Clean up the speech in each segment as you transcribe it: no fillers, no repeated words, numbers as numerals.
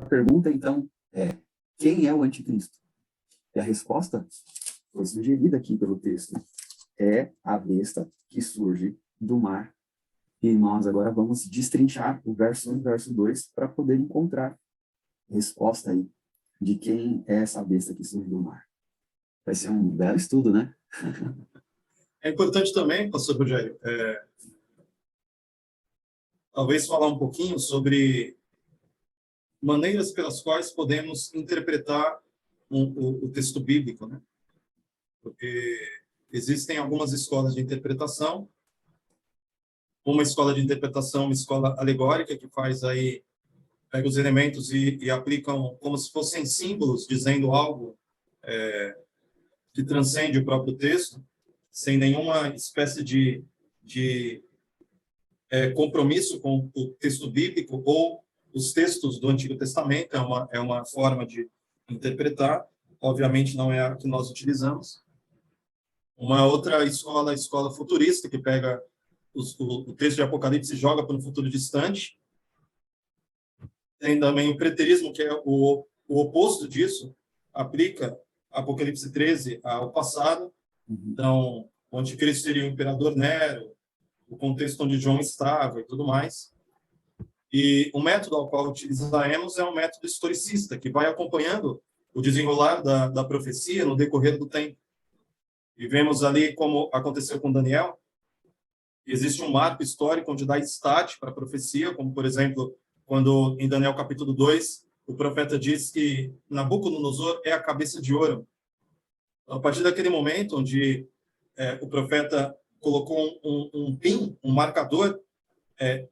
pergunta, então, é: quem é o anticristo? E a resposta foi sugerida aqui pelo texto. É a besta que surge do mar. E nós agora vamos destrinchar o verso 1 e o verso 2 para poder encontrar resposta aí de quem é essa besta que surge do mar. Vai ser um belo estudo, né? É importante também, pastor Rogério, talvez falar um pouquinho sobre maneiras pelas quais podemos interpretar o texto bíblico, né? Porque existem algumas escolas de interpretação. Uma escola de interpretação, uma escola alegórica, que faz aí, pega os elementos e aplicam como se fossem símbolos, dizendo algo que transcende o próprio texto, sem nenhuma espécie de compromisso com o texto bíblico ou os textos do Antigo Testamento. É uma forma de interpretar, obviamente não é a que nós utilizamos. Uma outra escola, a escola futurista, que pega o texto de Apocalipse e joga para um futuro distante. Tem também o preterismo, que é o oposto disso, aplica Apocalipse 13 ao passado. Então, o anticristo seria o imperador Nero, o contexto onde João estava e tudo mais. E o método ao qual utilizaremos é um método historicista, que vai acompanhando o desenrolar da profecia no decorrer do tempo. E vemos ali como aconteceu com Daniel. Existe um marco histórico onde dá start para a profecia, como, por exemplo, quando em Daniel capítulo 2, o profeta diz que Nabucodonosor é a cabeça de ouro. A partir daquele momento onde o profeta colocou um pin, um marcador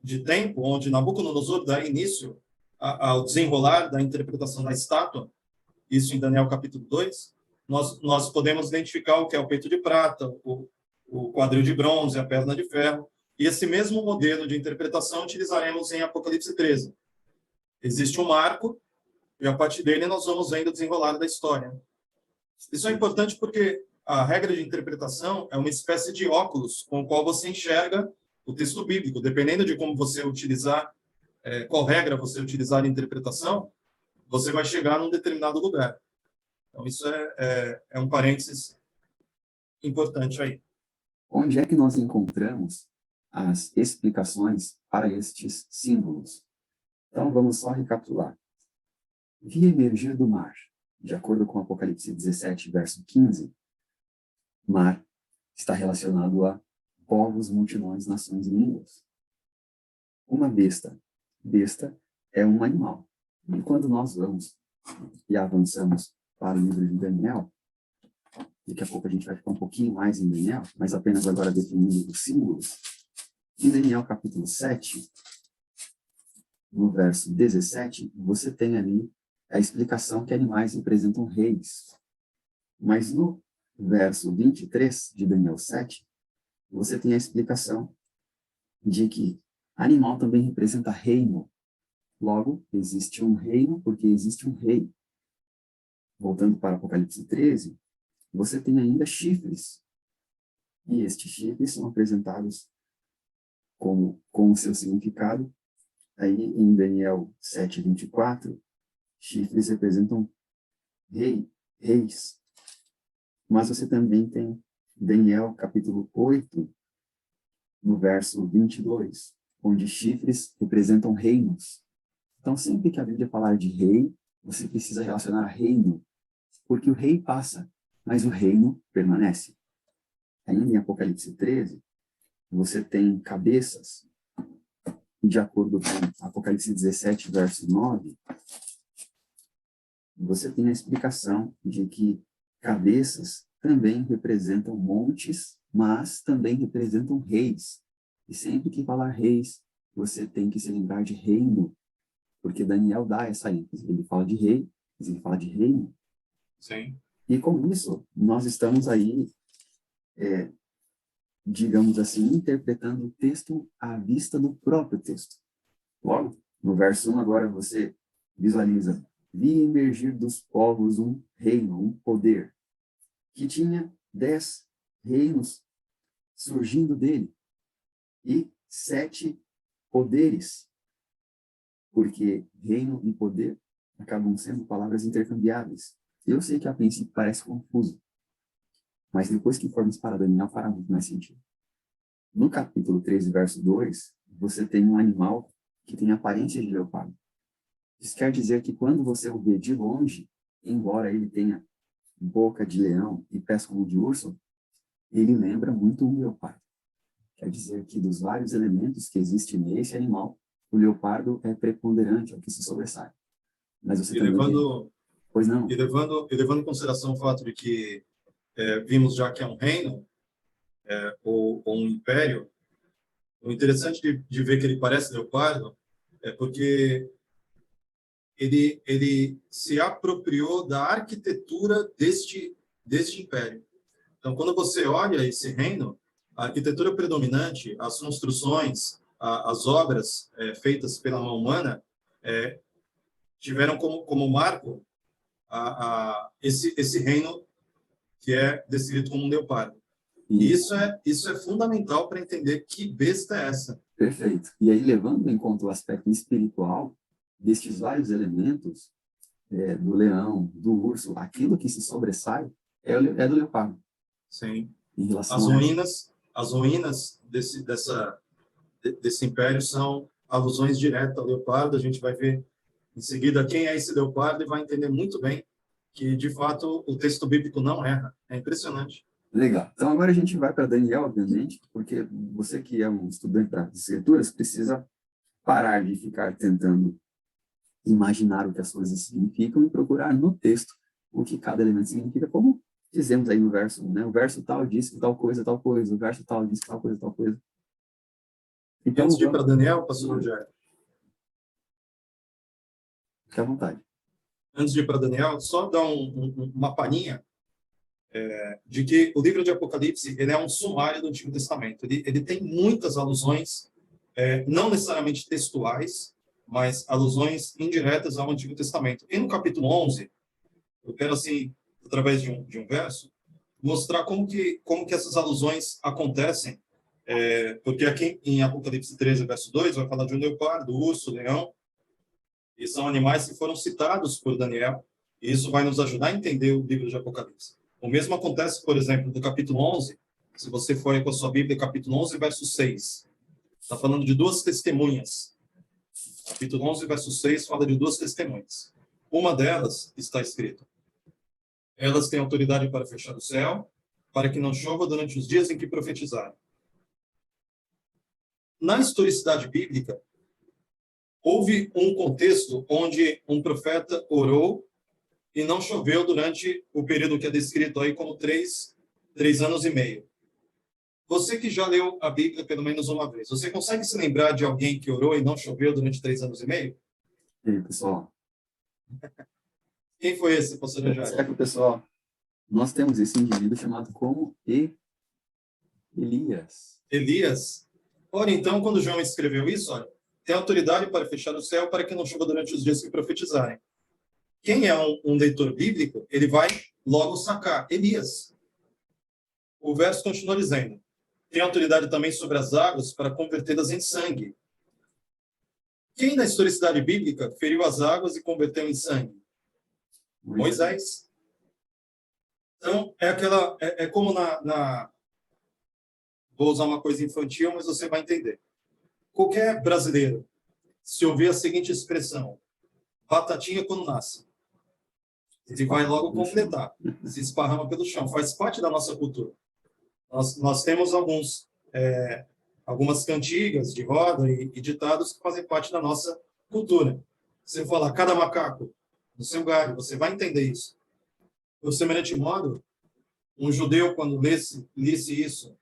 de tempo, onde Nabucodonosor dá início ao desenrolar da interpretação da estátua, isso em Daniel capítulo 2, nós podemos identificar o que é o peito de prata, o quadril de bronze, a perna de ferro, e esse mesmo modelo de interpretação utilizaremos em Apocalipse 13. Existe um marco, e a partir dele nós vamos vendo o desenrolar da história. Isso é importante porque a regra de interpretação é uma espécie de óculos com o qual você enxerga o texto bíblico. Dependendo de como você utilizar, qual regra você utilizar em interpretação, você vai chegar num determinado lugar. Então, isso é um parênteses importante aí. Onde é que nós encontramos as explicações para estes símbolos? Então, vamos só recapitular. Vi emergir do mar, de acordo com Apocalipse 17, verso 15, mar está relacionado a povos, multidões, nações e línguas. Uma besta. Besta é um animal. E quando nós vamos e avançamos para o livro de Daniel, daqui a pouco a gente vai ficar um pouquinho mais em Daniel, mas apenas agora definindo os símbolos. Em Daniel capítulo 7, no verso 17, você tem ali a explicação que animais representam reis. Mas no verso 23 de Daniel 7, você tem a explicação de que animal também representa reino. Logo, existe um reino porque existe um rei. Voltando para Apocalipse 13, você tem ainda chifres. E estes chifres são apresentados com o seu significado. Aí em Daniel 7, 24, chifres representam reis. Mas você também tem Daniel capítulo 8, no verso 22, onde chifres representam reinos. Então, sempre que a Bíblia falar de rei, você precisa relacionar a reino, porque o rei passa, mas o reino permanece. Ainda em Apocalipse 13, você tem cabeças, e de acordo com Apocalipse 17, verso 9, você tem a explicação de que cabeças também representam montes, mas também representam reis. E sempre que falar reis, você tem que se lembrar de reino, porque Daniel dá essa ênfase. Ele fala de rei, mas ele fala de reino. Sim. E com isso, nós estamos aí, digamos assim, interpretando o texto à vista do próprio texto. Logo, no verso 1 agora você visualiza: vi emergir dos povos um reino, um poder, que tinha 10 reinos surgindo dele, e 7 poderes, porque reino e poder acabam sendo palavras intercambiáveis. Eu sei que a princípio parece confuso, mas depois que formos para Daniel fará muito mais sentido. No capítulo 13, verso 2, você tem um animal que tem aparência de leopardo. Isso quer dizer que quando você o vê de longe, embora ele tenha boca de leão e pés como de urso, ele lembra muito um leopardo. Quer dizer que dos vários elementos que existem nesse animal, o leopardo é preponderante, é o que se sobressai. Mas você também tem... Pois não? E levando em consideração o fato de que vimos já que é um reino, ou um império, o interessante de ver que ele parece leopardo é porque ele se apropriou da arquitetura deste império. Então, quando você olha esse reino, a arquitetura predominante, as construções, as obras feitas pela mão humana, tiveram como marco esse reino que é descrito como um leopardo. E isso é fundamental para entender que besta é essa. Perfeito. E aí, levando em conta o aspecto espiritual destes vários elementos, do leão, do urso, aquilo que se sobressai é do leopardo. Sim. Em relação as ruínas desse império são alusões diretas ao leopardo. A gente vai ver em seguida quem é esse leopardo e vai entender muito bem que, de fato, o texto bíblico não erra. É impressionante. Legal. Então, agora a gente vai para Daniel, obviamente, porque você que é um estudante das escrituras precisa parar de ficar tentando imaginar o que as coisas significam e procurar no texto o que cada elemento significa, como dizemos aí no verso, né? O verso tal diz que tal coisa, o verso tal diz que tal coisa, tal coisa. Então, antes de ir para Daniel, pastor Rogério. Fique à vontade. Antes de ir para Daniel, só dar uma palhinha de que o livro de Apocalipse ele é um sumário do Antigo Testamento. Ele tem muitas alusões, não necessariamente textuais, mas alusões indiretas ao Antigo Testamento. E no capítulo 11, eu quero, assim, através de um verso, mostrar como que essas alusões acontecem, porque aqui em Apocalipse 13, verso 2, vai falar de um leopardo, urso, leão, e são animais que foram citados por Daniel, e isso vai nos ajudar a entender o livro de Apocalipse. O mesmo acontece, por exemplo, no capítulo 11, se você for aí com a sua Bíblia, capítulo 11, verso 6, está falando de duas testemunhas. Capítulo 11, verso 6, fala de duas testemunhas. Uma delas está escrito: elas têm autoridade para fechar o céu, para que não chova durante os dias em que profetizarem. Na historicidade bíblica, houve um contexto onde um profeta orou e não choveu durante o período que é descrito aí como 3 anos e meio. Você que já leu a Bíblia pelo menos uma vez, você consegue se lembrar de alguém que orou e não choveu durante 3 anos e meio? E aí, pessoal? Quem foi esse, pastor Rogério? Certo, pessoal. Nós temos esse indivíduo chamado como Elias. Elias. Ora, então, quando João escreveu isso, olha, tem autoridade para fechar o céu para que não chova durante os dias que profetizarem. Quem é um leitor bíblico, ele vai logo sacar Elias. O verso continua dizendo: tem autoridade também sobre as águas para convertê-las em sangue. Quem na historicidade bíblica feriu as águas e converteu em sangue? Moisés. Então, é como vou usar uma coisa infantil, mas você vai entender. Qualquer brasileiro, se ouvir a seguinte expressão: batatinha quando nasce, ele vai logo completar, se esparrama pelo chão, faz parte da nossa cultura. Nós temos algumas cantigas de roda e ditados que fazem parte da nossa cultura. Se eu falar cada macaco no seu galho, você vai entender isso. Por semelhante modo, um judeu, quando lesse isso,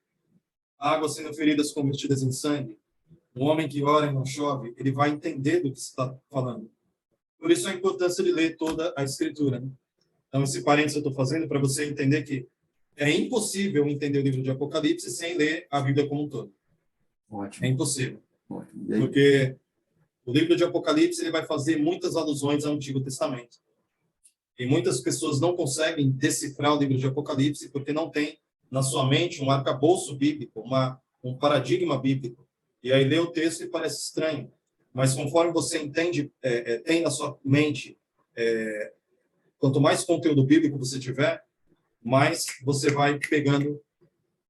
águas sendo feridas convertidas em sangue, um homem que ora e não chove, ele vai entender do que se está falando. Por isso a importância de ler toda a Escritura. Né? Então, esse parênteses eu estou fazendo para você entender que é impossível entender o livro de Apocalipse sem ler a Bíblia como um todo. Ótimo. É impossível. Ótimo. Porque o livro de Apocalipse ele vai fazer muitas alusões ao Antigo Testamento. E muitas pessoas não conseguem decifrar o livro de Apocalipse porque não tem na sua mente um arcabouço bíblico, um paradigma bíblico. E aí lê o texto e parece estranho. Mas conforme você entende, tem na sua mente quanto mais conteúdo bíblico você tiver, mais você vai pegando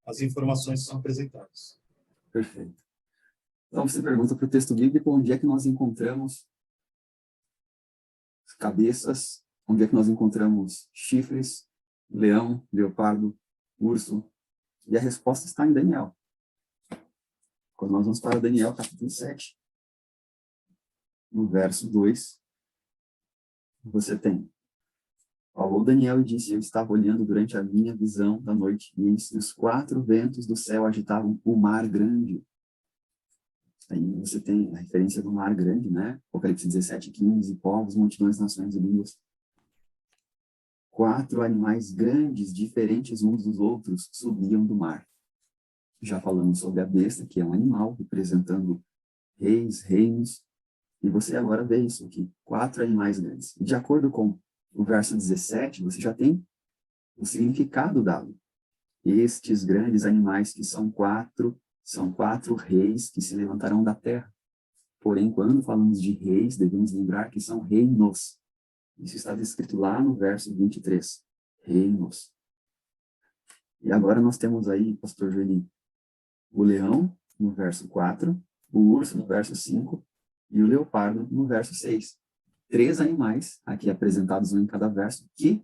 as informações que são apresentadas. Perfeito. Então, você pergunta para o texto bíblico onde é que nós encontramos cabeças, onde é que nós encontramos chifres, leão, leopardo, urso. E a resposta está em Daniel. Quando nós vamos para Daniel, capítulo 7, no verso 2, você tem: falou Daniel e disse: eu estava olhando durante a minha visão da noite, e eis que os 4 ventos do céu agitavam o mar grande. Aí você tem a referência do mar grande, né? Apocalipse 17:15, povos, multidões, nações e línguas. 4 animais grandes, diferentes uns dos outros, subiam do mar. Já falamos sobre a besta, que é um animal representando reis, reinos, e você agora vê isso aqui, 4 animais grandes. De acordo com o verso 17, você já tem o significado dado. Estes grandes animais que são quatro reis que se levantarão da terra. Porém, quando falamos de reis, devemos lembrar que são reinos. Isso está descrito lá no verso 23. Reinos. E agora nós temos aí, pastor Joeli, o leão no verso 4, o urso no verso 5 e o leopardo no verso 6. 3 animais, aqui apresentados um em cada verso, que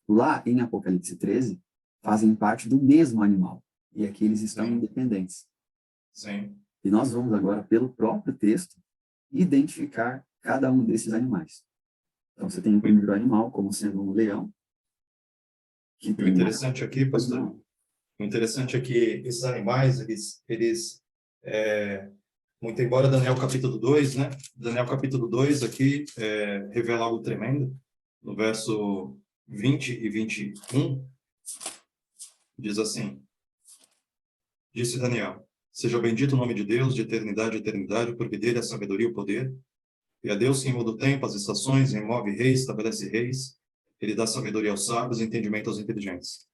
lá em Apocalipse 13 fazem parte do mesmo animal. E aqui eles estão independentes. Sim. E nós vamos agora, pelo próprio texto, identificar cada um desses animais. Então, você tem o primeiro animal como sendo um leão. O interessante aqui, pastor, o interessante é que esses animais, eles muito embora Daniel capítulo 2, né? Daniel capítulo 2 aqui revela algo tremendo. No verso 20 e 21, diz assim: disse Daniel: seja bendito o nome de Deus de eternidade a eternidade, porque dele é a sabedoria e o poder. E a Deus que muda o tempo, as estações, remove reis, estabelece reis. Ele dá sabedoria aos sábios e entendimento aos inteligentes.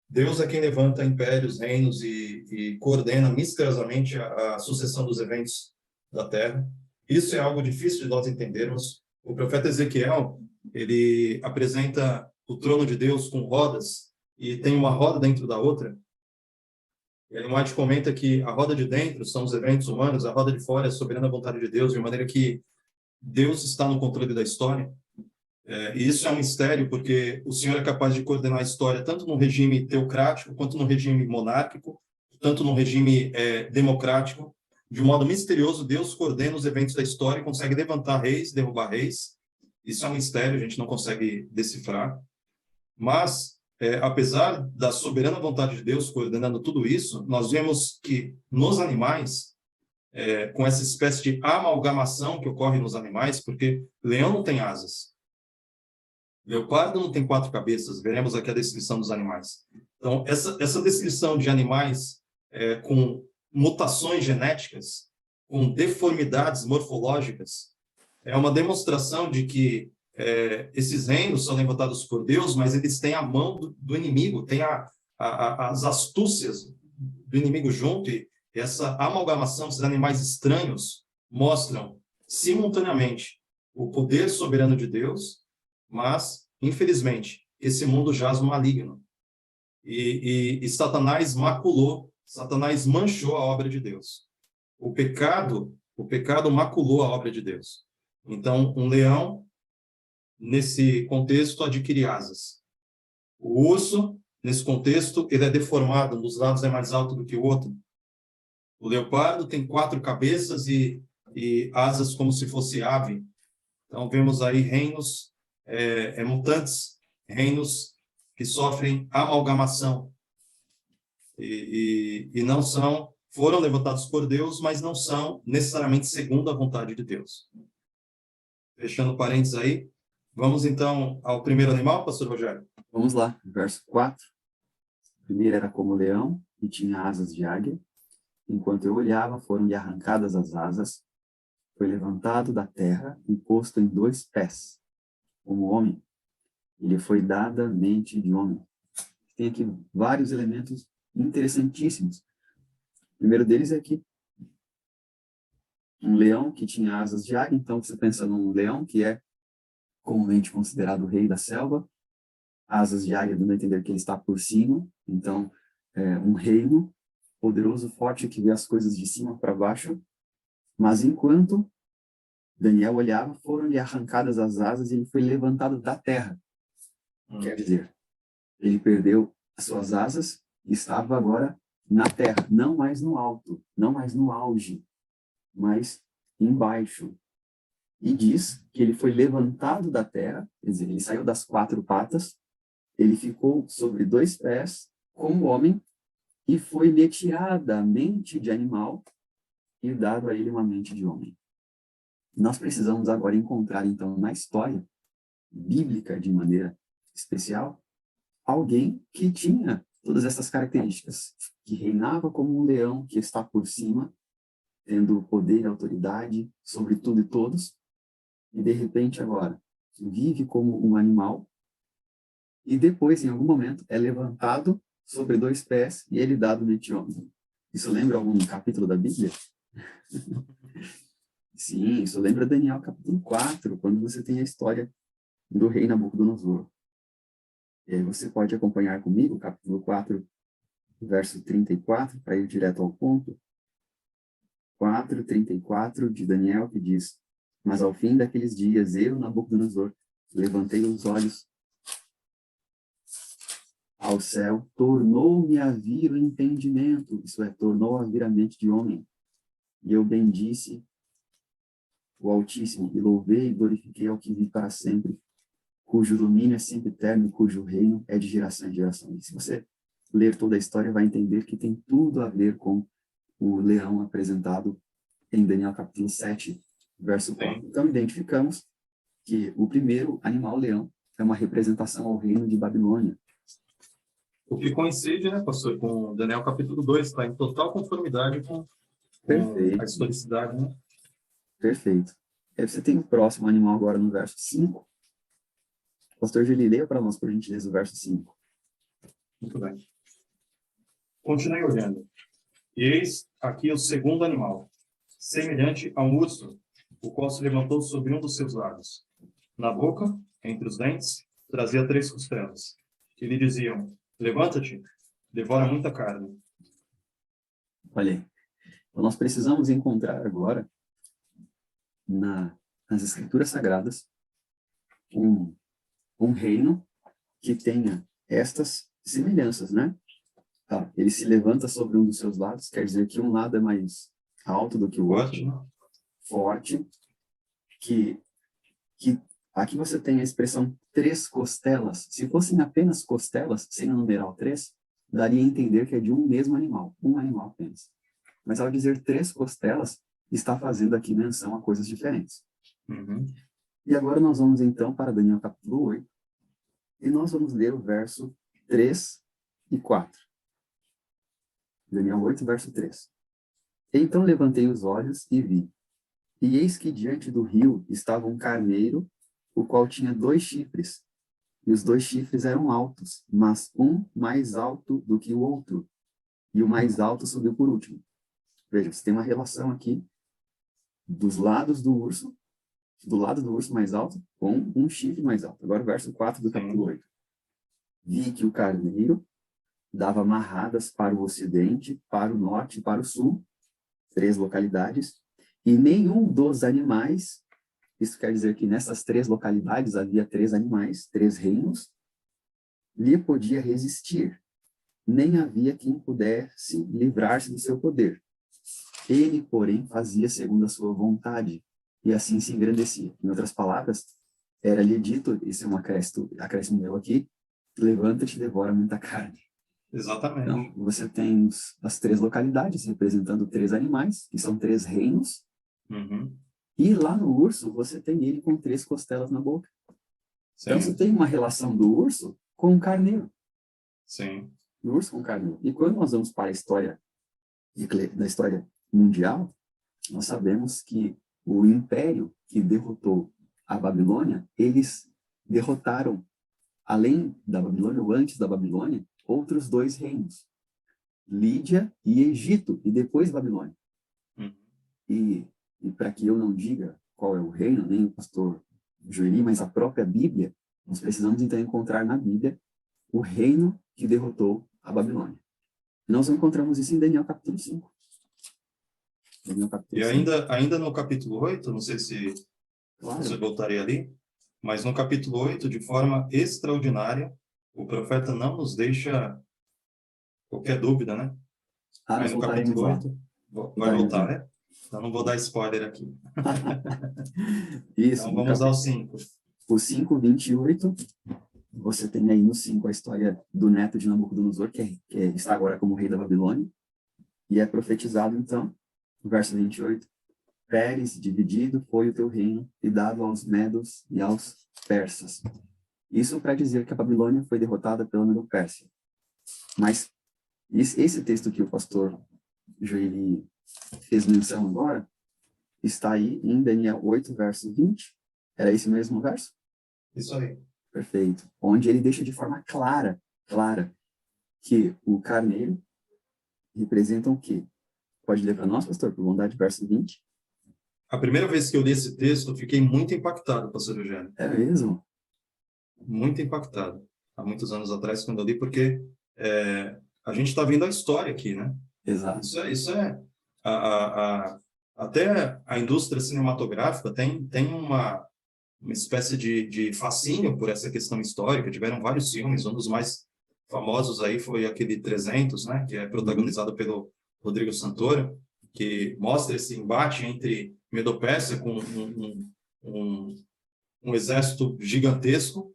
Deus é quem levanta impérios, reinos e coordena misteriosamente a sucessão dos eventos da Terra. Isso é algo difícil de nós entendermos. O profeta Ezequiel, ele apresenta o trono de Deus com rodas e tem uma roda dentro da outra. Ellen White comenta que a roda de dentro são os eventos humanos, a roda de fora é a soberana vontade de Deus, de maneira que Deus está no controle da história. E isso é um mistério, porque o Senhor é capaz de coordenar a história tanto no regime teocrático, quanto no regime monárquico, tanto no regime democrático. De um modo misterioso, Deus coordena os eventos da história e consegue levantar reis, derrubar reis. Isso é um mistério, a gente não consegue decifrar. Mas, apesar da soberana vontade de Deus coordenando tudo isso, nós vemos que nos animais, com essa espécie de amalgamação que ocorre nos animais, porque leão não tem asas, leopardo não tem 4 cabeças, veremos aqui a descrição dos animais. Então, essa descrição de animais com mutações genéticas, com deformidades morfológicas, é uma demonstração de que esses reinos são levantados por Deus, mas eles têm a mão do inimigo, têm as astúcias do inimigo junto, e essa amalgamação desses animais estranhos mostram simultaneamente o poder soberano de Deus, mas, infelizmente, esse mundo jaz no maligno. E Satanás maculou, Satanás manchou a obra de Deus. O pecado maculou a obra de Deus. Então, um leão, nesse contexto, adquire asas. O urso, nesse contexto, ele é deformado, um dos lados é mais alto do que o outro. O leopardo tem 4 cabeças e asas como se fosse ave. Então, vemos aí reinos mutantes, reinos que sofrem amalgamação e não foram levantados por Deus, mas não são necessariamente segundo a vontade de Deus. Fechando parênteses aí, vamos então ao primeiro animal, pastor Rogério? Vamos lá, verso 4. O primeiro era como leão e tinha asas de águia. Enquanto eu olhava, foram-lhe arrancadas as asas, foi levantado da terra e posto em 2 pés, como homem. Ele foi dada mente de homem. Tem aqui vários elementos interessantíssimos. O primeiro deles é aqui. Um leão que tinha asas de águia. Então, você pensa num leão que é comumente considerado o rei da selva, asas de águia dando a entender que ele está por cima, então um reino poderoso, forte, que vê as coisas de cima para baixo, mas enquanto Daniel olhava, foram-lhe arrancadas as asas e ele foi levantado da terra. Quer dizer, ele perdeu as suas asas e estava agora na terra, não mais no alto, não mais no auge, mas embaixo. E diz que ele foi levantado da terra, quer dizer, ele saiu das quatro patas, ele ficou sobre dois pés, como homem, e foi-lhe tirada a mente de animal e dado a ele uma mente de homem. Nós precisamos agora encontrar, então, na história bíblica, de maneira especial, alguém que tinha todas essas características, que reinava como um leão que está por cima, tendo poder e autoridade sobre tudo e todos, e de repente agora vive como um animal, e depois, em algum momento, é levantado sobre dois pés e ele dado mente homem. Isso lembra algum capítulo da Bíblia? Sim, isso lembra Daniel capítulo 4, quando você tem a história do rei Nabucodonosor. E aí você pode acompanhar comigo, capítulo 4, verso 34, para ir direto ao ponto. 4:34 de Daniel, que diz: Mas ao fim daqueles dias, eu, Nabucodonosor, levantei os olhos ao céu, tornou-me a vir o entendimento, isso é, tornou a vir a mente de homem. E eu bendisse o Altíssimo, e louvei e glorifiquei ao que vive para sempre, cujo domínio é sempre eterno, cujo reino é de geração em geração. E se você ler toda a história, vai entender que tem tudo a ver com o leão apresentado em Daniel capítulo 7, verso 4. Então, identificamos que o primeiro animal, leão, é uma representação ao reino de Babilônia. O que coincide, né, pastor, com Daniel capítulo 2, está em total conformidade com a historicidade, né? Perfeito. Aí você tem o próximo animal agora no verso 5. Pastor Geli, leia para nós, por gentileza, o verso 5. Muito bem. Continuei olhando. E eis aqui o segundo animal, semelhante a um urso, o qual se levantou sobre um dos seus lados. Na boca, entre os dentes, trazia 3 costelas, que lhe diziam: levanta-te, devora muita carne. Olha aí. Então, nós precisamos encontrar agora, nas Escrituras Sagradas, um reino que tenha estas semelhanças, né? Tá, ele se levanta sobre um dos seus lados, quer dizer que um lado é mais alto do que o outro, forte, que aqui você tem a expressão 3 costelas. Se fossem apenas costelas, sem o numeral 3, daria a entender que é de um mesmo animal, um animal apenas. Mas ao dizer 3 costelas, está fazendo aqui menção a coisas diferentes. Uhum. E agora nós vamos então para Daniel capítulo 8, e nós vamos ler o verso 3 e 4. Daniel 8, verso 3. Então levantei os olhos e vi, e eis que diante do rio estava um carneiro, o qual tinha 2 chifres, e os 2 chifres eram altos, mas um mais alto do que o outro, e o mais alto subiu por último. Veja, você tem uma relação aqui dos lados do urso, do lado do urso mais alto, com um chifre mais alto. Agora o verso 4 do capítulo 8. Vi que o carneiro dava amarradas para o ocidente, para o norte e para o sul, 3 localidades, e nenhum dos animais, isso quer dizer que nessas 3 localidades havia 3 animais, 3 reinos, lhe podia resistir, nem havia quem pudesse livrar-se do seu poder. Ele, porém, fazia segundo a sua vontade, e assim se engrandecia. Em outras palavras, era-lhe dito, isso é um acréscimo meu aqui, levanta-te e devora muita carne. Exatamente. Então, você tem as 3 localidades, representando 3 animais, que são 3 reinos, Uhum. e lá no urso, você tem ele com 3 costelas na boca. Sim. Então, você tem uma relação do urso com o carneiro. Sim. Do urso com o carneiro. E quando nós vamos para a história, da história mundial, nós sabemos que o império que derrotou a Babilônia, eles derrotaram, além da Babilônia, ou antes da Babilônia, outros 2 reinos, Lídia e Egito, e depois Babilônia. Uhum. E para que eu não diga qual é o reino, nem o pastor Joeli, mas a própria Bíblia, nós precisamos então encontrar na Bíblia o reino que derrotou a Babilônia. Nós encontramos isso em Daniel capítulo 5. Daniel capítulo E 5. ainda no capítulo 8, não sei se Claro. você voltaria ali, mas no capítulo 8, de forma extraordinária, o profeta não nos deixa qualquer dúvida, né? Ah, Aí nós no voltaremos capítulo lá. 8, vai Voltaremos voltar, lá. né? Então não vou dar spoiler aqui. Isso, Então no vamos ao capítulo 5. o 5:28, você tem aí no 5 a história do neto de Nabucodonosor, está agora como rei da Babilônia, e é profetizado então, no verso 28, Pérez, dividido foi o teu reino e dado aos medos e aos persas. Isso para dizer que a Babilônia foi derrotada pela Medo-Pérsia. Mas esse texto que o pastor Joeli fez menção agora, está aí em Daniel 8, verso 20. Era esse mesmo verso? Isso aí. Perfeito. Onde ele deixa de forma clara, que o carneiro representa o quê? Pode ler para nós, pastor, por bondade, verso 20. A primeira vez que eu li esse texto, eu fiquei muito impactado, pastor Eugênio. É mesmo? Muito impactado. Há muitos anos atrás, quando eu li, porque a gente está vendo a história aqui, né? Exato. Isso é até a indústria cinematográfica tem uma espécie de fascínio por essa questão histórica. Tiveram vários filmes, um dos mais famosos aí foi aquele 300, né? Que é protagonizado pelo Rodrigo Santoro, que mostra esse embate entre Medo-Pérsia com um exército gigantesco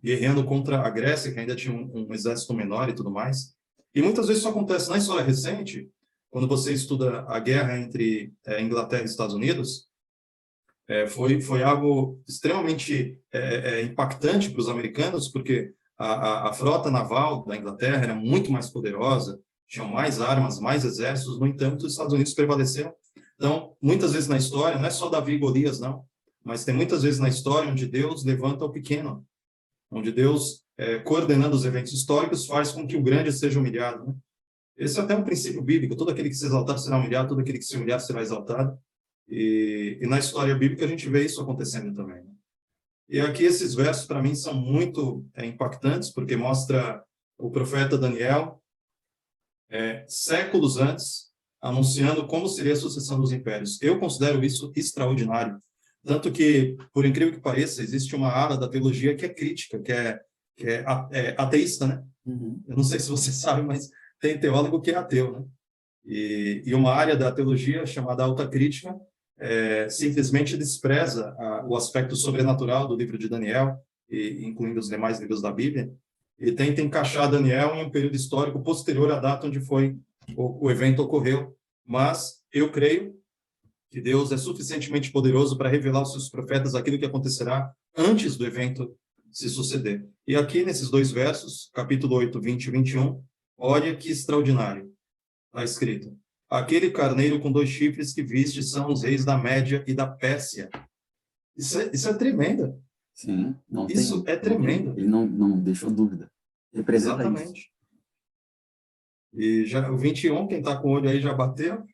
guerreando contra a Grécia, que ainda tinha um exército menor e tudo mais. E muitas vezes isso acontece na história recente, quando você estuda a guerra entre Inglaterra e Estados Unidos, foi algo extremamente impactante para os americanos, porque a frota naval da Inglaterra era muito mais poderosa, tinham mais armas, mais exércitos, no entanto, os Estados Unidos prevaleceram. Então, muitas vezes na história, não é só Davi e Golias, não, mas tem muitas vezes na história onde Deus levanta o pequeno, onde Deus, coordenando os eventos históricos, faz com que o grande seja humilhado, né? Esse é até um princípio bíblico: todo aquele que se exaltar será humilhado, todo aquele que se humilhar será exaltado. E na história bíblica a gente vê isso acontecendo também, né? E aqui esses versos, para mim, são muito impactantes, porque mostra o profeta Daniel, séculos antes, anunciando como seria a sucessão dos impérios. Eu considero isso extraordinário. Tanto que, por incrível que pareça, existe uma ala da teologia que é crítica, que é ateísta, né? Uhum. Eu não sei se você sabe, mas tem teólogo que é ateu, né? E uma área da teologia chamada alta crítica simplesmente despreza o aspecto sobrenatural do livro de Daniel, incluindo os demais livros da Bíblia, e tenta encaixar Daniel em um período histórico posterior à data onde o evento ocorreu. Mas eu creio que Deus é suficientemente poderoso para revelar aos seus profetas aquilo que acontecerá antes do evento se suceder. E aqui, nesses dois versos, capítulo 8, 20 e 21, olha que extraordinário. Está escrito: aquele carneiro com 2 chifres que viste são os reis da Média e da Pérsia. Isso é tremendo. Sim, Isso é tremendo. ele não deixou dúvida. Representa isso. Exatamente. E já, o 21, quem está com o olho aí já bateu,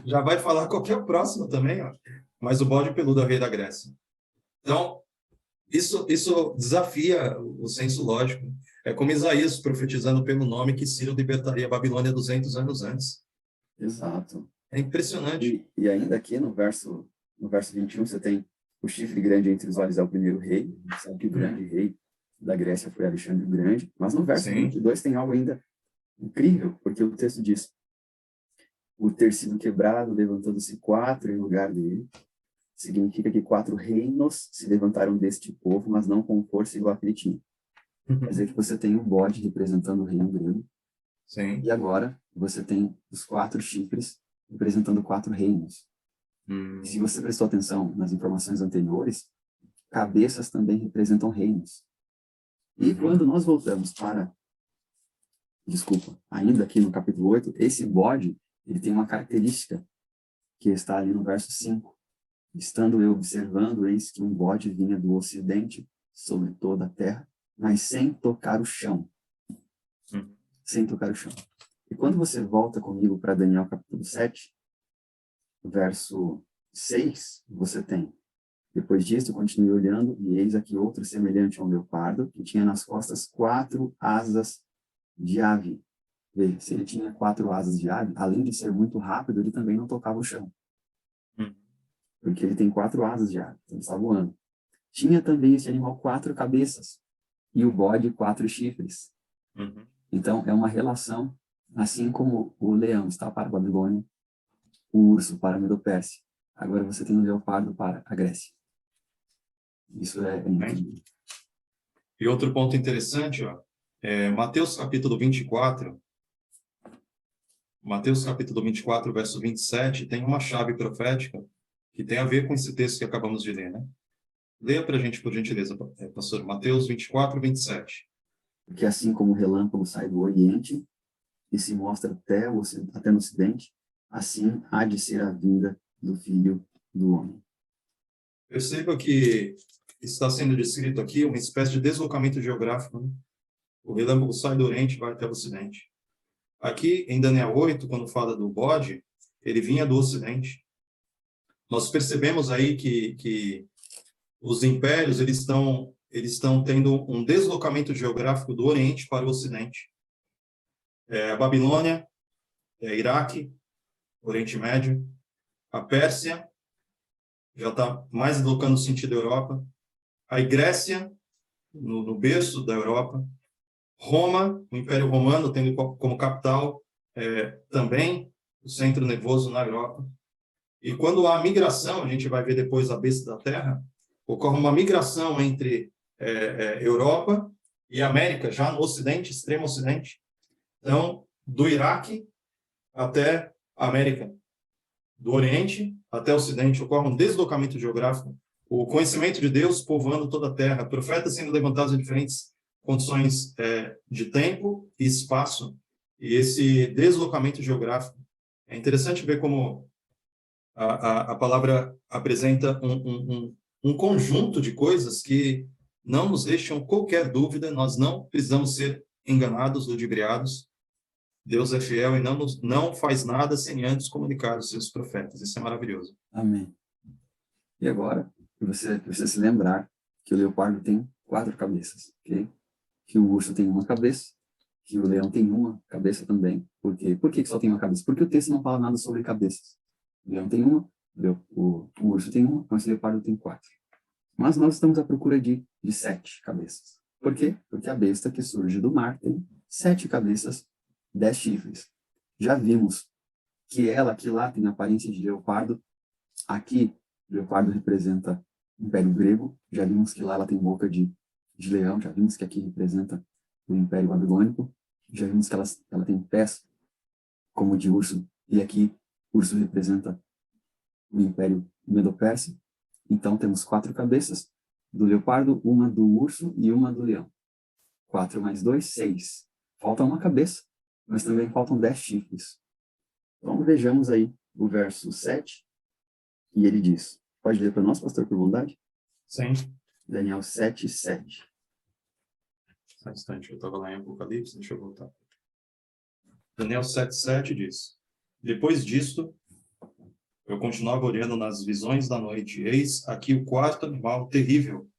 já vai falar qual que é o próximo também, ó. Mas o bode peludo é o rei da Grécia. Então, isso desafia o senso lógico. É como Isaías profetizando pelo nome que Ciro libertaria a Babilônia 200 anos antes. Exato. É impressionante. E ainda aqui no verso 21, você tem o chifre grande entre os olhos é o primeiro rei. A gente sabe que o grande rei da Grécia foi Alexandre o Grande. Mas no verso Sim. 22 tem algo ainda incrível, porque o texto diz: o ter sido quebrado, levantando-se 4 em lugar dele. Significa que 4 reinos se levantaram deste povo, mas não com força igual a que ele tinha. Quer dizer que você tem o bode representando o reino grego. Sim. E agora você tem os 4 chifres representando 4 reinos. E se você prestou atenção nas informações anteriores, cabeças também representam reinos. E quando nós voltamos ainda aqui no capítulo 8, esse bode, ele tem uma característica que está ali no verso 5. Estando eu observando, eis que um bode vinha do ocidente sobre toda a terra, mas sem tocar o chão. Sem tocar o chão. E quando você volta comigo para Daniel capítulo 7, verso 6, você tem: Depois disso, eu continuei olhando, e eis aqui outro semelhante a um leopardo, que tinha nas costas 4 asas de ave. Veja, se ele tinha 4 asas de ave, além de ser muito rápido, ele também não tocava o chão. Porque ele tem 4 asas de ave, então ele está voando. Tinha também esse animal 4 cabeças, e o bode 4 chifres. Então, é uma relação, assim como o leão está para a Babilônia, o urso para a Medo-Pérsia. Agora você tem o leopardo para a Grécia. Isso é incrível. E outro ponto interessante, ó, Mateus capítulo 24, verso 27, tem uma chave profética que tem a ver com esse texto que acabamos de ler, né? Leia para a gente, por gentileza, pastor. Mateus 24, 27. Porque assim como o relâmpago sai do Oriente e se mostra até no Ocidente, assim há de ser a vinda do Filho do Homem. Perceba que está sendo descrito aqui uma espécie de deslocamento geográfico, né? O relâmpago sai do Oriente e vai até o Ocidente. Aqui, em Daniel 8, quando fala do bode, ele vinha do Ocidente. Nós percebemos aí que os impérios eles estão tendo um deslocamento geográfico do Oriente para o Ocidente. A Babilônia, Iraque, Oriente Médio, a Pérsia já está mais deslocando no sentido da Europa, a Grécia, no berço da Europa, Roma, o Império Romano tendo como capital também o centro nervoso na Europa. E quando há migração, a gente vai ver depois a besta da Terra, ocorre uma migração entre Europa e América, já no Ocidente, extremo Ocidente. Então, do Iraque até a América, do Oriente até o Ocidente, ocorre um deslocamento geográfico, o conhecimento de Deus povoando toda a Terra, profetas sendo levantados em diferentes condições de tempo e espaço, e esse deslocamento geográfico. É interessante ver como a palavra apresenta um conjunto de coisas que não nos deixam qualquer dúvida, nós não precisamos ser enganados, ludibriados. Deus é fiel e não faz nada sem antes comunicar aos seus profetas. Isso é maravilhoso. Amém. E agora, você precisa se lembrar que o leopardo tem 4 cabeças, ok? Que o urso tem uma cabeça, que o leão tem uma cabeça também. Por quê? Por que só tem uma cabeça? Porque o texto não fala nada sobre cabeças. O leão tem uma, o urso tem uma, mas o leopardo tem 4. Mas nós estamos à procura de 7 cabeças. Por quê? Porque a besta que surge do mar tem 7 cabeças, 10 chifres. Já vimos que ela aqui lá tem aparência de leopardo. Aqui, o leopardo representa o Império Grego. Já vimos que lá ela tem boca de leão. Já vimos que aqui representa o Império Babilônico. Já vimos que ela tem pés como de urso. E aqui, urso representa o Império Medo-Pérsia. Então, temos 4 cabeças do leopardo, uma do urso e uma do leão. 4 mais 2, 6. Falta uma cabeça, mas também faltam 10 chifres. Então, vejamos aí o verso 7, e ele diz, pode ler para nós, pastor, por bondade? Sim. Daniel 7, 7. Um instante, eu estava lá em Apocalipse, deixa eu voltar. Daniel 7, 7 diz, depois disto, eu continuava olhando nas visões da noite, eis aqui o 4º animal terrível,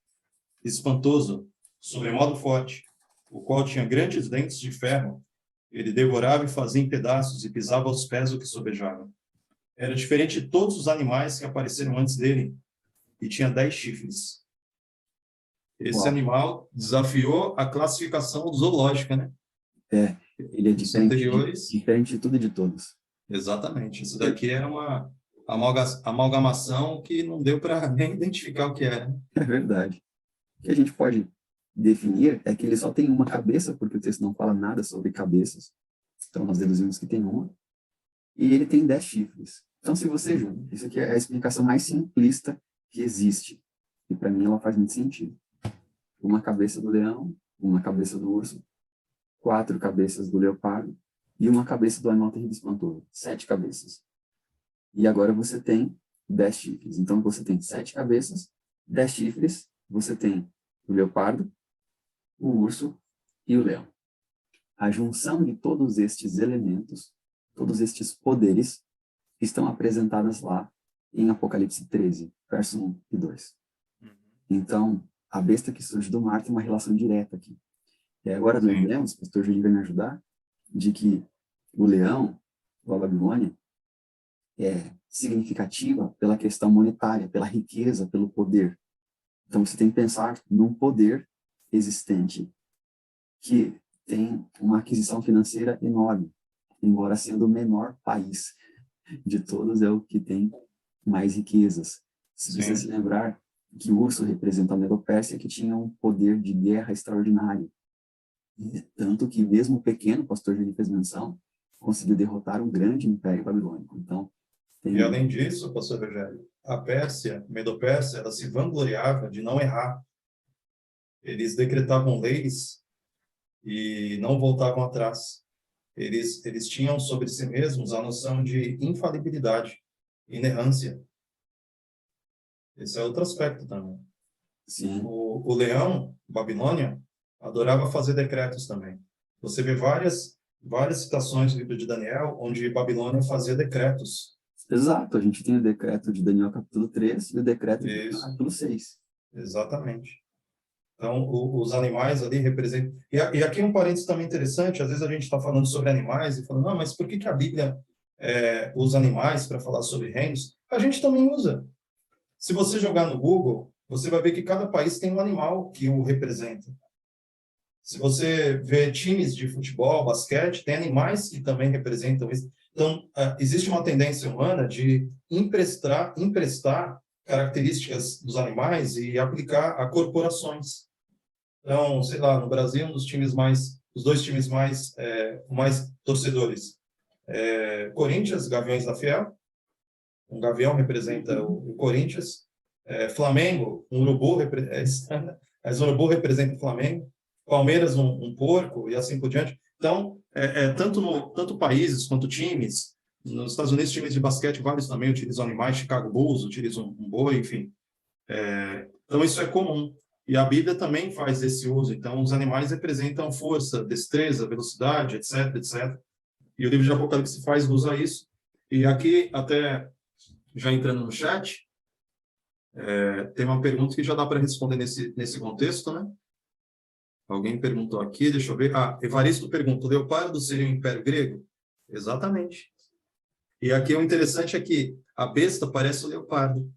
espantoso, sobremodo forte, o qual tinha grandes dentes de ferro. Ele devorava e fazia em pedaços e pisava aos pés o que sobejava. Era diferente de todos os animais que apareceram antes dele e tinha 10 chifres. Esse Uau. animal desafiou a classificação zoológica, né? Ele é diferente de tudo e de todos. Exatamente. Isso daqui era uma amalgamação que não deu para nem identificar o que era. É verdade. O que a gente pode definir é que ele só tem uma cabeça, porque o texto não fala nada sobre cabeças. Então, nós deduzimos que tem uma. E ele tem 10 chifres. Então, se você junta, isso aqui é a explicação mais simplista que existe. E para mim ela faz muito sentido. Uma cabeça do leão, uma cabeça do urso, 4 cabeças do leopardo e uma cabeça do animal terrível espantoso. 7 cabeças. E agora você tem 10 chifres. Então, você tem 7 cabeças, 10 chifres, você tem o leopardo, o urso e o leão. A junção de todos estes elementos, todos estes poderes, estão apresentadas lá em Apocalipse 13, verso 1 e 2. Então, a besta que surge do mar tem uma relação direta aqui. E agora nós lembramos, o pastor Julinho vai me ajudar, de que o leão, ou a Babilônia, é significativa pela questão monetária, pela riqueza, pelo poder. Então, você tem que pensar num poder existente que tem uma aquisição financeira enorme, embora sendo o menor país de todos, é o que tem mais riquezas. Se você se lembrar que o urso representa a Medo-Pérsia, que tinha um poder de guerra extraordinário. E tanto que mesmo o pequeno, o pastor Júlio fez menção, conseguiu derrotar um grande império babilônico. Então, E além disso, pastor Rogério, a Pérsia, Medo-Pérsia, ela se vangloriava de não errar. Eles decretavam leis e não voltavam atrás. Eles tinham sobre si mesmos a noção de infalibilidade, inerrância. Esse é outro aspecto também. Sim. O leão, Babilônia, adorava fazer decretos também. Você vê várias citações do livro de Daniel, onde Babilônia fazia decretos. Exato, a gente tem o decreto de Daniel capítulo 3 e o decreto de Isso. capítulo 6. Exatamente. Então, os animais ali representam... E aqui um parênteses também interessante, às vezes a gente está falando sobre animais e falando, mas por que a Bíblia usa animais para falar sobre reinos? A gente também usa. Se você jogar no Google, você vai ver que cada país tem um animal que o representa. Se você vê times de futebol, basquete, tem animais que também representam isso. Então, existe uma tendência humana de emprestar características dos animais e aplicar a corporações. Então, sei lá, no Brasil, os dois times mais torcedores. Corinthians, Gaviões da Fiel. Um gavião representa o Corinthians. Flamengo, um urubu representa o Flamengo. Palmeiras, um porco, e assim por diante. Então, tanto países quanto times, nos Estados Unidos, times de basquete, vários também utilizam animais, Chicago Bulls utilizam um boi, enfim. Então, isso é comum. E a Bíblia também faz esse uso. Então, os animais representam força, destreza, velocidade, etc, etc. E o livro de Apocalipse faz uso a isso. E aqui, até já entrando no chat, tem uma pergunta que já dá para responder nesse contexto, né? Alguém perguntou aqui, deixa eu ver. Evaristo pergunta, o leopardo seria o Império Grego? Exatamente. E aqui o interessante é que a besta parece o leopardo.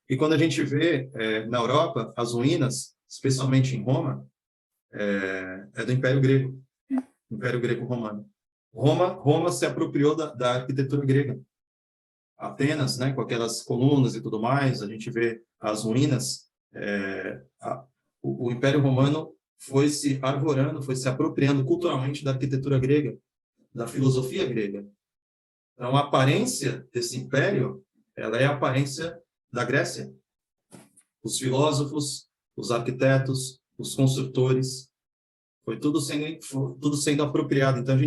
E quando a gente vê na Europa, as ruínas, especialmente em Roma, é do Império Grego, Império Grego-Romano. Roma se apropriou da arquitetura grega. Atenas, né, com aquelas colunas e tudo mais, a gente vê as ruínas. O Império Romano foi se arvorando, foi se apropriando culturalmente da arquitetura grega, da filosofia grega. Então, a aparência desse império, ela é a aparência da Grécia. Os filósofos, os arquitetos, os construtores, foi tudo sendo apropriado. Então,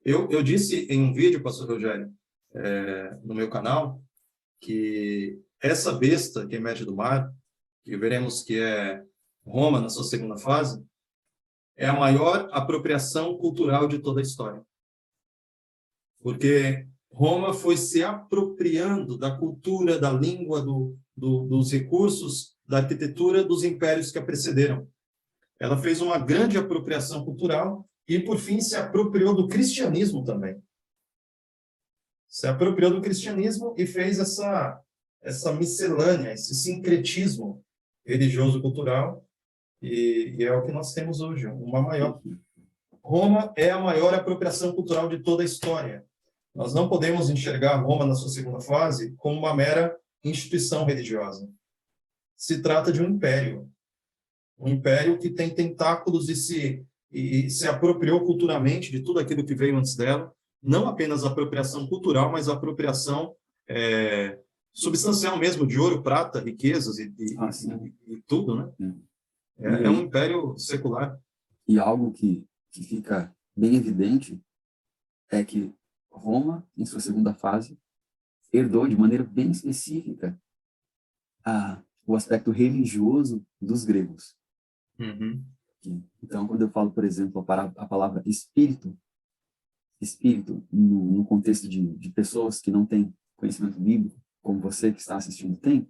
eu disse em um vídeo, pastor Rogério, no meu canal, que essa besta que emerge do mar, que veremos que é Roma na sua segunda fase, é a maior apropriação cultural de toda a história. Porque Roma foi se apropriando da cultura, da língua, dos recursos, da arquitetura dos impérios que a precederam. Ela fez uma grande apropriação cultural e, por fim, se apropriou do cristianismo também. Se apropriou do cristianismo e fez essa miscelânea, esse sincretismo religioso-cultural, e é o que nós temos hoje, uma maior. Roma é a maior apropriação cultural de toda a história. Nós não podemos enxergar Roma na sua segunda fase como uma mera instituição religiosa. Se trata de um império que tem tentáculos e se apropriou culturalmente de tudo aquilo que veio antes dela, não apenas a apropriação cultural, mas a apropriação substancial mesmo, de ouro, prata, riquezas e tudo, né? É um império secular. E algo que fica bem evidente é que Roma, em sua segunda fase, herdou de maneira bem específica o aspecto religioso dos gregos. Uhum. Então, quando eu falo, por exemplo, a palavra espírito no contexto de pessoas que não têm conhecimento bíblico, como você que está assistindo tem,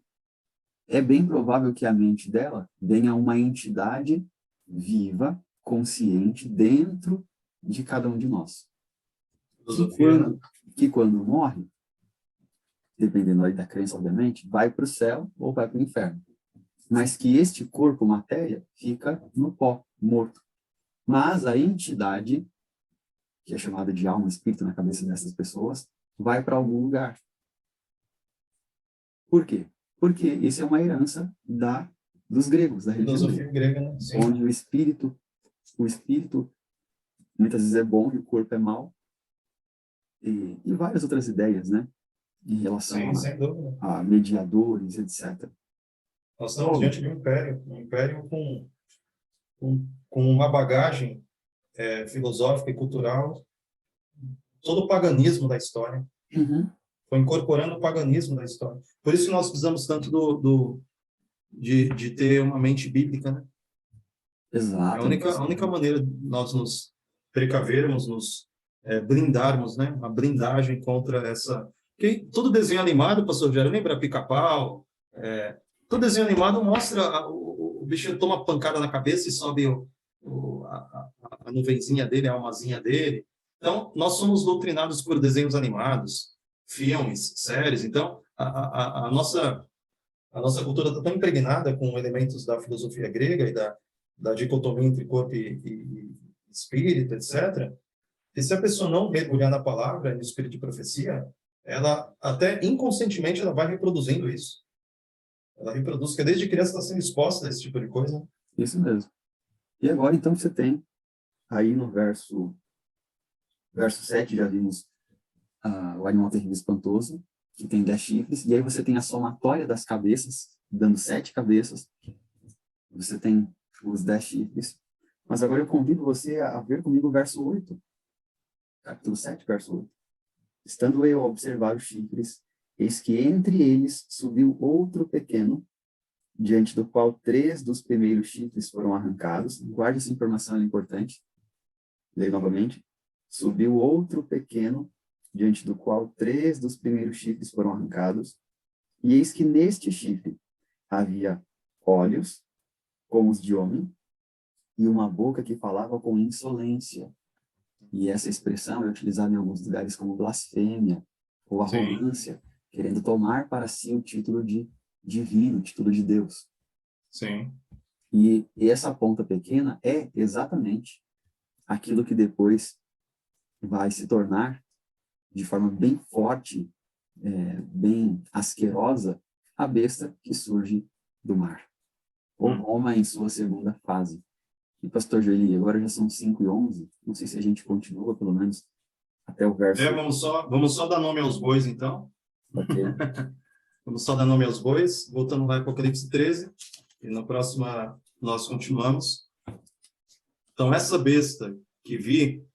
é bem provável que a mente dela tenha uma entidade viva, consciente, dentro de cada um de nós. Filosofia, né? Que quando morre, dependendo aí da crença, obviamente, vai para o céu ou vai para o inferno. Mas que este corpo, matéria, fica no pó, morto. Mas a entidade, que é chamada de alma, espírito na cabeça dessas pessoas, vai para algum lugar. Por quê? Porque isso é uma herança dos gregos, da religião Filosofia grega, né? Sim. onde o espírito muitas vezes é bom e o corpo é mau, e várias outras ideias, né? Em relação Sim, sem dúvida. a mediadores, etc. Nós estamos diante de um império com uma bagagem filosófica e cultural, todo o paganismo da história. Uhum. Foi incorporando o paganismo da história. Por isso nós precisamos tanto de ter uma mente bíblica, né? Exato. A única maneira de nós nos precavermos, nos blindarmos, né? Uma blindagem contra essa... Porque todo desenho animado, pastor Gero, lembra Pica-Pau? Todo desenho animado mostra o bichinho toma pancada na cabeça e sobe a nuvenzinha dele, a almazinha dele. Então, nós somos doutrinados por desenhos animados, filmes, séries. Então, a nossa cultura está tão impregnada com elementos da filosofia grega e da dicotomia entre corpo e espírito, etc., que se a pessoa não mergulhar na palavra, no espírito de profecia, ela até inconscientemente ela vai reproduzindo isso. Ela reproduz, porque desde criança está sendo exposta a esse tipo de coisa. Isso mesmo. E agora, então, você tem aí no verso 7, já vimos o animal terrível espantoso, que tem 10 chifres, e aí você tem a somatória das cabeças, dando 7 cabeças. Você tem os 10 chifres. Mas agora eu convido você a ver comigo o verso 8. Capítulo 7, verso 8. Estando eu a observar os chifres, eis que entre eles subiu outro pequeno, diante do qual 3 dos primeiros chifres foram arrancados. Guarde essa informação, é importante. Leio novamente. Subiu outro pequeno, diante do qual 3 dos primeiros chifres foram arrancados. E eis que neste chifre havia olhos, como os de homem, e uma boca que falava com insolência. E essa expressão é utilizada em alguns lugares como blasfêmia ou arrogância, querendo tomar para si o título de divino, o título de Deus. Sim. E essa ponta pequena é exatamente aquilo que depois vai se tornar, de forma bem forte, bem asquerosa, a besta que surge do mar. Ou Roma em sua segunda fase. E, pastor Joeli, agora já são 5:11, não sei se a gente continua, pelo menos, até o verso... Vamos só dar nome aos bois, então. Okay. Vamos só dar nome aos bois, voltando lá em Apocalipse 13, e na próxima nós continuamos. Então, essa besta que vi,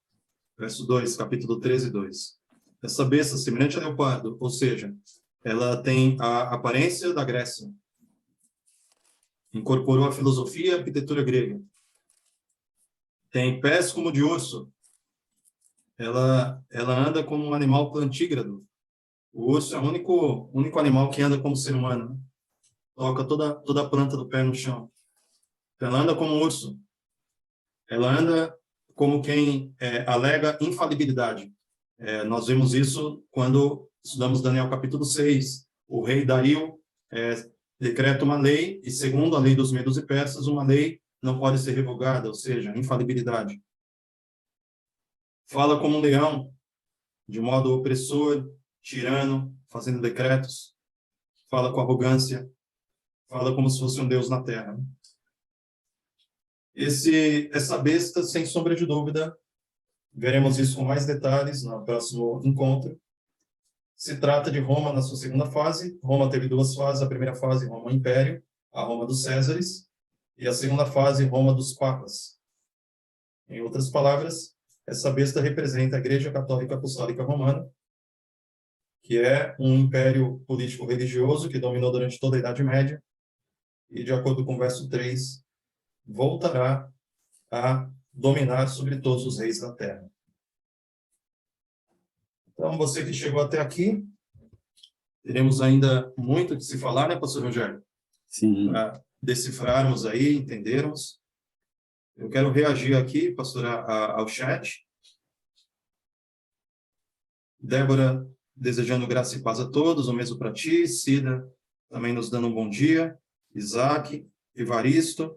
verso 2, capítulo 13, 2. Essa besta semelhante a leopardo, ou seja, ela tem a aparência da Grécia. Incorporou a filosofia e a arquitetura grega. Tem pés como de urso. Ela anda como um animal plantígrado. O urso é o único animal que anda como ser humano, né? Toca toda a planta do pé no chão. Então, ela anda como um urso. Ela anda como quem alega infalibilidade. Nós vemos isso quando estudamos Daniel capítulo 6. O rei Dario decreta uma lei, e segundo a lei dos medos e persas, uma lei não pode ser revogada, ou seja, infalibilidade. Fala como um leão, de modo opressor, tirano, fazendo decretos. Fala com arrogância. Fala como se fosse um Deus na terra. Essa besta, sem sombra de dúvida, veremos isso com mais detalhes no próximo encontro. Se trata de Roma na sua segunda fase. Roma teve 2 fases. A primeira fase, Roma Império, a Roma dos Césares, e a segunda fase, Roma dos Papas. Em outras palavras, essa besta representa a Igreja Católica Apostólica Romana, que é um império político-religioso que dominou durante toda a Idade Média, e, de acordo com o verso 3, voltará a dominar sobre todos os reis da terra. Então, você que chegou até aqui, teremos ainda muito de se falar, né, pastor Rogério? Sim. para decifrarmos aí, entendermos. Eu quero reagir aqui, pastor, ao chat. Débora, desejando graça e paz a todos, o mesmo para ti. Cida, também nos dando um bom dia. Isaac, Evaristo.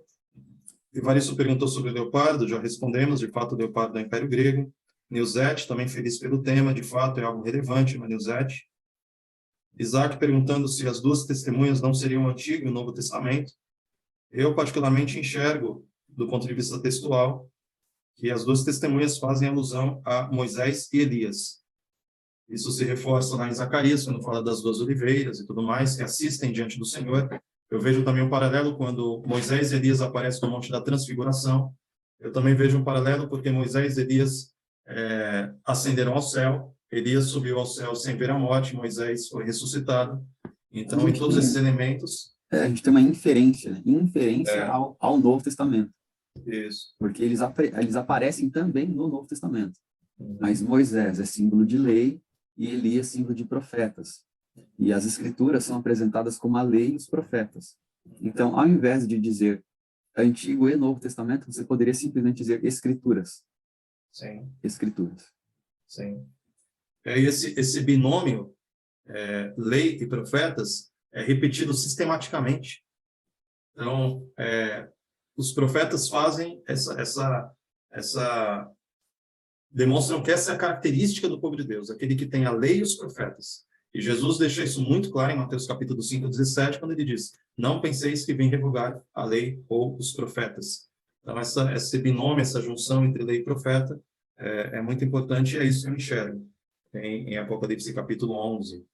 Evaristo perguntou sobre o leopardo, já respondemos, de fato, o leopardo é o Império Grego. Nilzete, também feliz pelo tema, de fato, é algo relevante, mas Nilzete. Isaac perguntando se as duas testemunhas não seriam o Antigo e o Novo Testamento. Eu, particularmente, enxergo, do ponto de vista textual, que as duas testemunhas fazem alusão a Moisés e Elias. Isso se reforça lá em Zacarias, quando fala das duas oliveiras e tudo mais, que assistem diante do Senhor. Eu vejo também um paralelo quando Moisés e Elias aparecem no Monte da Transfiguração. Eu também vejo um paralelo porque Moisés e Elias ascenderam ao céu, Elias subiu ao céu sem ver a morte, Moisés foi ressuscitado. Então, em todos esses elementos... a gente tem uma inferência, né? Inferência ao Novo Testamento. Isso. Porque eles aparecem também no Novo Testamento. Mas Moisés é símbolo de lei e Elias símbolo de profetas. E as escrituras são apresentadas como a lei e os profetas. Então, ao invés de dizer Antigo e Novo Testamento, você poderia simplesmente dizer Escrituras. Sim. Escrituras. Sim. Esse binômio, lei e profetas, é repetido sistematicamente. Então, os profetas fazem demonstram que essa é a característica do povo de Deus, aquele que tem a lei e os profetas. E Jesus deixa isso muito claro em Mateus capítulo 5, 17, quando ele diz: não penseis que vim revogar a lei ou os profetas. Então, esse binômio, essa junção entre lei e profeta é muito importante, e é isso que eu enxergo em Apocalipse capítulo 11.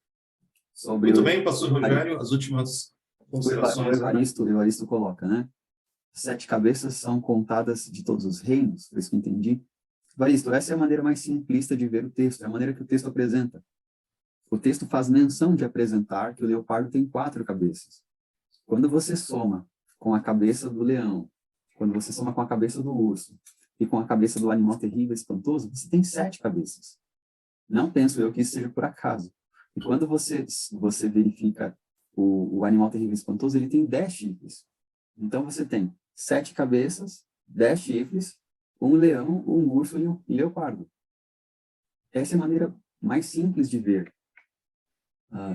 Muito bem, pastor Rogério, as últimas considerações. O Evaristo coloca, né? 7 cabeças são contadas de todos os reinos, por isso que entendi. Evaristo, essa é a maneira mais simplista de ver o texto, é a maneira que o texto apresenta. O texto faz menção de apresentar que o leopardo tem 4 cabeças. Quando você soma com a cabeça do leão, quando você soma com a cabeça do urso e com a cabeça do animal terrível e espantoso, você tem 7 cabeças. Não penso eu que isso seja por acaso. E quando você verifica o animal terrível e espantoso, ele tem 10 chifres. Então você tem 7 cabeças, 10 chifres, um leão, um urso e um leopardo. Essa é a maneira mais simples de ver.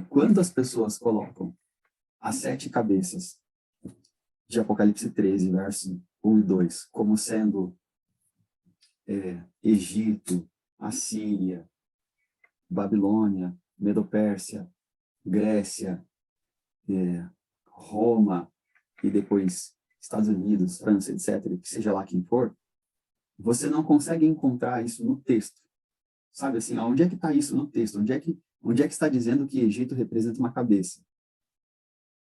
Quando as pessoas colocam as 7 cabeças de Apocalipse 13, verso 1 e 2, como sendo Egito, Assíria, Babilônia, Medo-Pérsia, Grécia, Roma e depois Estados Unidos, França, etc., que seja lá quem for, você não consegue encontrar isso no texto. Sabe assim, onde é que está isso no texto? Onde é que está dizendo que Egito representa uma cabeça?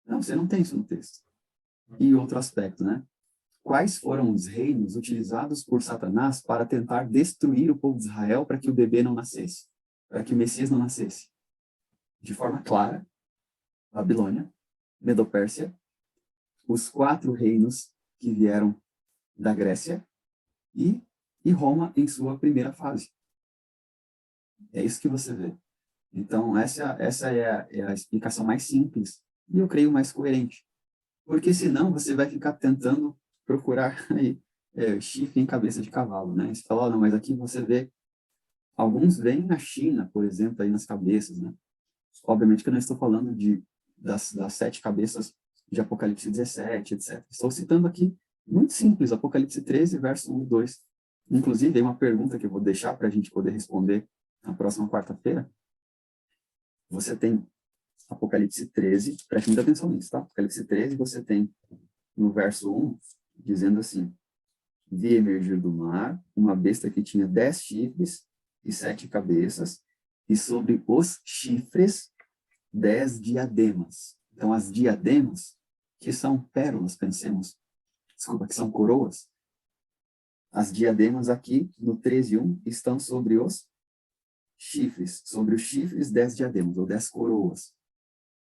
Não, você não tem isso no texto. E outro aspecto, né? Quais foram os reinos utilizados por Satanás para tentar destruir o povo de Israel para que o bebê não nascesse? Para que o Messias não nascesse? De forma clara, Babilônia, Medo-Pérsia, os 4 reinos que vieram da Grécia e Roma em sua primeira fase. É isso que você vê. Então, essa é a explicação mais simples e eu creio mais coerente. Porque senão você vai ficar tentando procurar aí, chifre em cabeça de cavalo, né? Você fala, não, mas aqui você vê, alguns vêm na China, por exemplo, aí nas cabeças, né? Obviamente que eu não estou falando das 7 cabeças de Apocalipse 17, etc. Estou citando aqui, muito simples, Apocalipse 13, verso 1 e 2. Inclusive, tem uma pergunta que eu vou deixar para a gente poder responder na próxima quarta-feira. Você tem Apocalipse 13, preste muita atenção nisso, tá? Apocalipse 13, você tem no verso 1, dizendo assim: vi emergir do mar uma besta que tinha 10 chifres e 7 cabeças, e sobre os chifres 10 diademas. Então, as diademas, que são pérolas, pensemos, que são coroas, as diademas aqui, no 13:1, estão sobre os chifres. Sobre os chifres, 10 diademas, ou 10 coroas.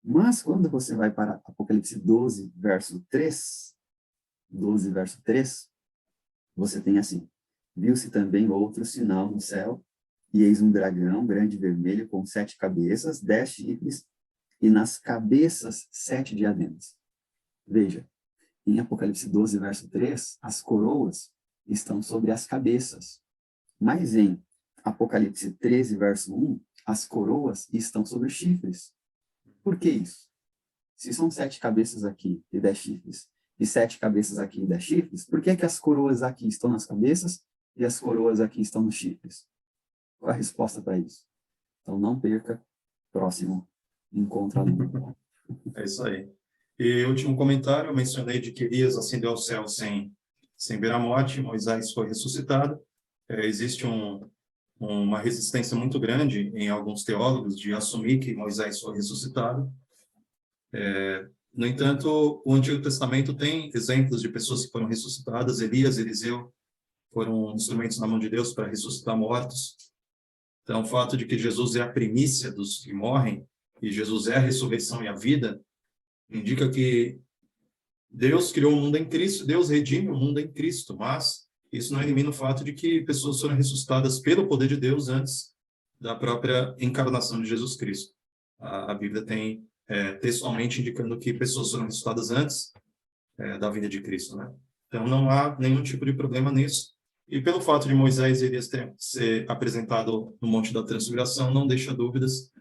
Mas, quando você vai para Apocalipse 12, verso 3, você tem assim: viu-se também outro sinal no céu, e eis um dragão grande vermelho com 7 cabeças, 10 chifres, e nas cabeças 7 diademas. Veja, em Apocalipse 12, verso 3, as coroas estão sobre as cabeças. Mas em Apocalipse 13, verso 1, as coroas estão sobre os chifres. Por que isso? Se são 7 cabeças aqui e 10 chifres, e 7 cabeças aqui e 10 chifres, por que as coroas aqui estão nas cabeças e as coroas aqui estão nos chifres? Qual a resposta para isso? Então não perca, próximo encontro aluno. É isso aí. E último comentário, eu mencionei de que Elias ascendeu ao céu sem ver a morte, Moisés foi ressuscitado. Existe uma resistência muito grande em alguns teólogos de assumir que Moisés foi ressuscitado. No entanto, o Antigo Testamento tem exemplos de pessoas que foram ressuscitadas. Elias, Eliseu foram instrumentos na mão de Deus para ressuscitar mortos. Então, o fato de que Jesus é a primícia dos que morrem e Jesus é a ressurreição e a vida indica que Deus criou o mundo em Cristo, Deus redime o mundo em Cristo, mas isso não elimina o fato de que pessoas foram ressuscitadas pelo poder de Deus antes da própria encarnação de Jesus Cristo. A Bíblia tem textualmente indicando que pessoas foram ressuscitadas antes da vinda de Cristo, né? Então não há nenhum tipo de problema nisso. E pelo fato de Moisés e Elias ser apresentado no Monte da Transfiguração, não deixa dúvidas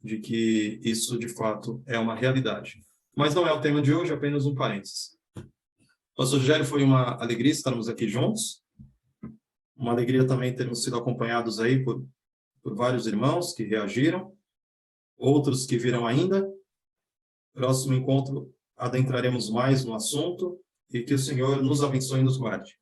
de que isso de fato é uma realidade. Mas não é o tema de hoje, apenas um parênteses. Pastor Rogério, foi uma alegria estarmos aqui juntos. Uma alegria também termos sido acompanhados aí por vários irmãos que reagiram, outros que virão ainda. Próximo encontro, adentraremos mais no assunto e que o Senhor nos abençoe e nos guarde.